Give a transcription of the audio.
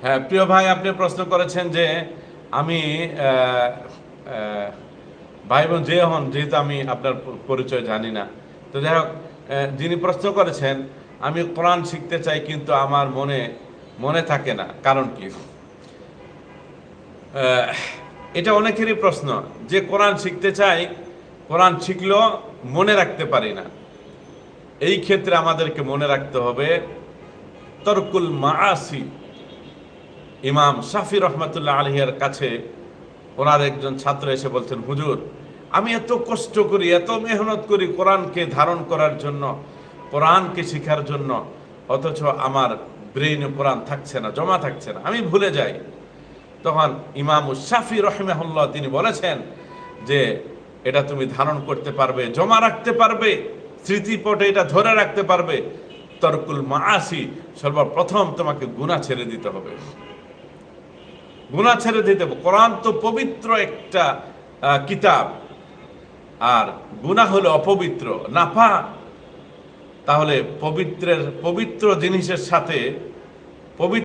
হ্যাঁ প্রিয় ভাই, আপনি প্রশ্ন করেছেন যে আমি ভাই বোন যে হন, যেহেতু আমি আপনার পরিচয় জানি না, তো যাই হোক, যিনি প্রশ্ন করেছেন আমি কোরআন শিখতে চাই কিন্তু আমার মনে মনে থাকে না, কারণ কি? এটা অনেকেরই প্রশ্ন যে কোরআন শিখতে চাই, কোরআন শিখলেও মনে রাখতে পারি না। এই ক্ষেত্রে আমাদেরকে মনে রাখতে হবে তরকুল মাআসি। ইমাম শাফি রহমতুল্লাহ আলহিয়ার কাছে ওনার একজন ছাত্র এসে বলছেন, হুজুর আমি এত কষ্ট করি, এত মেহনত করি কোরআনকে ধারণ করার জন্য, কোরআনকে শেখার জন্য, অথচ আমার ব্রেইনে কোরআন থাকছে না, জমা থাকছে না, আমি ভুলে যাই। তখন ইমাম শাফি রহমাহুল্লাহ তিনি বলেছেন যে এটা তুমি ধারণ করতে পারবে, জমা রাখতে পারবে, স্মৃতিপটে এটা ধরে রাখতে পারবে। তরকুল মাআসি, সর্বপ্রথম তোমাকে গুনাহ ছেড়ে দিতে হবে, গুনাহ ছেড়ে দিতে হবে। কোরআন তো পবিত্র একটা কিতাব, আর গুনাহ হলো অপবিত্র, নাপাক। তাহলে পবিত্র জিনিসের সাথে পবিত্র